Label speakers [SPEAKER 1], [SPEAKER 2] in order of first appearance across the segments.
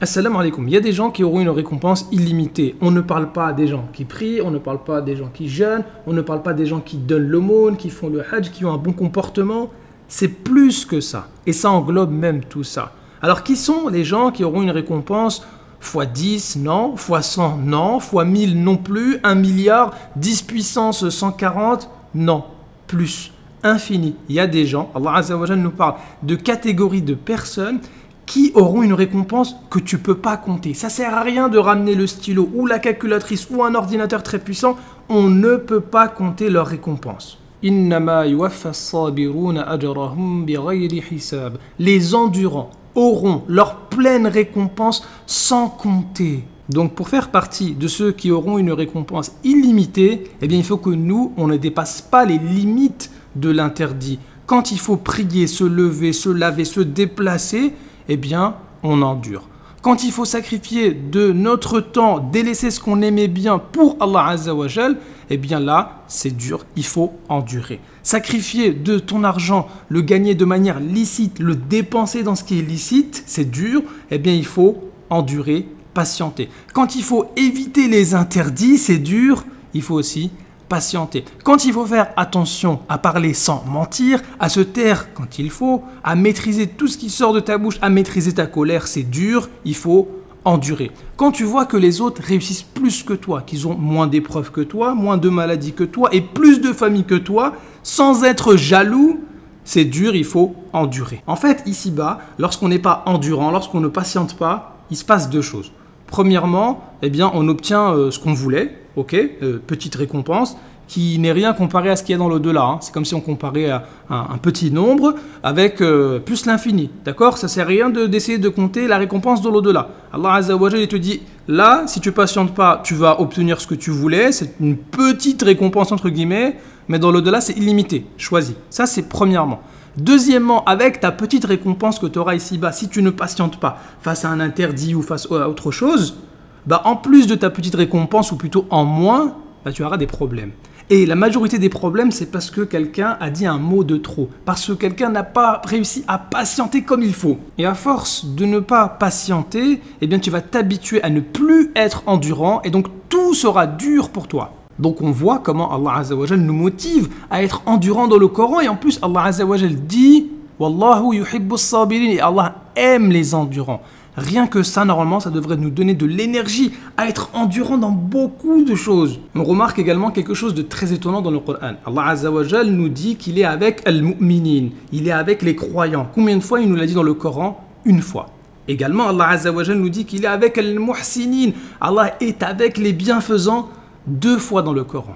[SPEAKER 1] Assalamu alaikum. Il y a des gens qui auront une récompense illimitée. On ne parle pas des gens qui prient, on ne parle pas des gens qui jeûnent, on ne parle pas des gens qui donnent l'aumône, qui font le hajj, qui ont un bon comportement. C'est plus que ça. Et ça englobe même tout ça. Alors qui sont les gens qui auront une récompense fois 10, non, fois 100, non, fois 1000, non plus, 1 milliard, 10 puissance 140, non, plus, infini. Il y a des gens, Allah Azza wa Jalla nous parle de catégories de personnes qui auront une récompense que tu ne peux pas compter. Ça ne sert à rien de ramener le stylo ou la calculatrice ou un ordinateur très puissant. On ne peut pas compter leur récompense. Les endurants auront leur pleine récompense sans compter. Donc pour faire partie de ceux qui auront une récompense illimitée, eh bien, il faut que nous, on ne dépasse pas les limites de l'interdit. Quand il faut prier, se lever, se laver, se déplacer, eh bien, on endure. Quand il faut sacrifier de notre temps, délaisser ce qu'on aimait bien pour Allah Azza wa Jal, eh bien là, c'est dur, il faut endurer. Sacrifier de ton argent, le gagner de manière licite, le dépenser dans ce qui est licite, c'est dur, eh bien il faut endurer, patienter. Quand il faut éviter les interdits, c'est dur, il faut aussi patienter. Quand il faut faire attention à parler sans mentir, à se taire quand il faut, à maîtriser tout ce qui sort de ta bouche, à maîtriser ta colère, c'est dur, il faut endurer. Quand tu vois que les autres réussissent plus que toi, qu'ils ont moins d'épreuves que toi, moins de maladies que toi et plus de famille que toi, sans être jaloux, c'est dur, il faut endurer. En fait, ici-bas, lorsqu'on n'est pas endurant, lorsqu'on ne patiente pas, il se passe deux choses. Premièrement, eh bien, on obtient ce qu'on voulait, ok, petite récompense, qui n'est rien comparé à ce qu'il y a dans l'au-delà. Hein. C'est comme si on comparait à un petit nombre avec plus l'infini. D'accord? Ça ne sert à rien d'essayer de compter la récompense dans l'au-delà. Allah Azza wa Jalla, il te dit, là, si tu ne patientes pas, tu vas obtenir ce que tu voulais. C'est une petite récompense, entre guillemets, mais dans l'au-delà, c'est illimité. Choisis. Ça, c'est premièrement. Deuxièmement, avec ta petite récompense que tu auras ici-bas, si tu ne patientes pas face à un interdit ou face à autre chose, bah en plus de ta petite récompense, ou plutôt en moins, bah tu auras des problèmes. Et la majorité des problèmes, c'est parce que quelqu'un a dit un mot de trop. Parce que quelqu'un n'a pas réussi à patienter comme il faut. Et à force de ne pas patienter, eh bien tu vas t'habituer à ne plus être endurant et donc tout sera dur pour toi. Donc on voit comment Allah Azza wa Jal nous motive à être endurant dans le Coran. Et en plus, Allah Azza wa Jal dit « Wallahu yuhibbus sabirin » et Allah aime les endurants. Rien que ça, normalement, ça devrait nous donner de l'énergie à être endurant dans beaucoup de choses. On remarque également quelque chose de très étonnant dans le Coran. Allah Azza wa Jal nous dit qu'il est avec al-mu'minin, il est avec les croyants. Combien de fois il nous l'a dit dans le Coran? Une fois. Également, Allah Azza wa Jal nous dit qu'il est avec al-muhsinin. Allah est avec les bienfaisants 2 fois dans le Coran.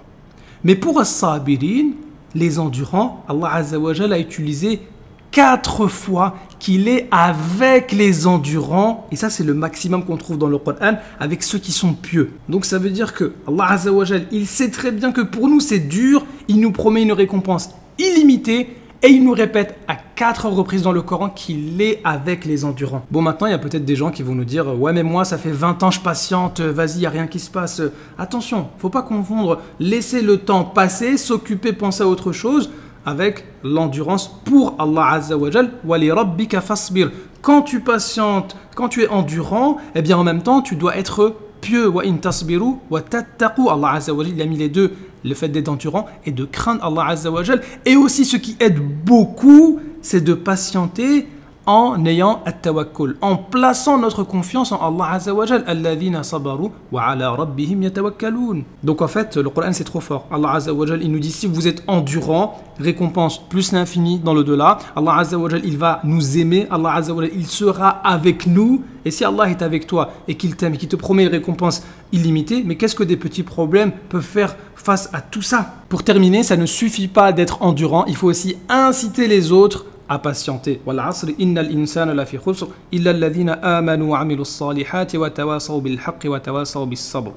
[SPEAKER 1] Mais pour as-sabirin, les endurants, Allah Azza wa Jal a utilisé 4 fois qu'il est avec les endurants, et ça c'est le maximum qu'on trouve dans le Coran, avec ceux qui sont pieux. Donc ça veut dire que Allah Azza wa Jal, il sait très bien que pour nous c'est dur, il nous promet une récompense illimitée, et il nous répète à 4 reprises dans le Coran qu'il est avec les endurants. Bon, maintenant, il y a peut-être des gens qui vont nous dire « Ouais, mais moi, ça fait 20 ans je patiente, vas-y, il n'y a rien qui se passe. » Attention, il ne faut pas confondre laisser le temps passer, s'occuper, penser à autre chose, avec l'endurance pour Allah Azza wa Jal. « Wa li rabbika fasbir » Quand tu patientes, quand tu es endurant, eh bien en même temps, tu dois être pieux. « Wa in tasbiru wa tattaqu » Allah Azza wa Jal, il a mis les deux, le fait d'être endurant et de craindre Allah Azza wa Jal. Et aussi ce qui aide beaucoup, c'est de patienter en ayant at-tawakkul, en plaçant notre confiance en Allah Azza wa Jal. Alladhina sabaru wa ala rabbihim yatawakkalun. Donc en fait, le Coran c'est trop fort. Allah Azza wa Jal, il nous dit si vous êtes endurant, récompense plus l'infini dans le delà. Allah Azza wa Jal, il va nous aimer. Allah Azza wa Jal, il sera avec nous. Et si Allah est avec toi et qu'il t'aime et qu'il te promet une récompense illimitée, mais qu'est-ce que des petits problèmes peuvent faire face à tout ça? Pour terminer, ça ne suffit pas d'être endurant, il faut aussi inciter les autres à patienter. Wal 'asri innal insana lafi khusr illa alladhina amanu wa 'amilus salihati wa tawasaw bil haqqi wa tawasaw bis sabr.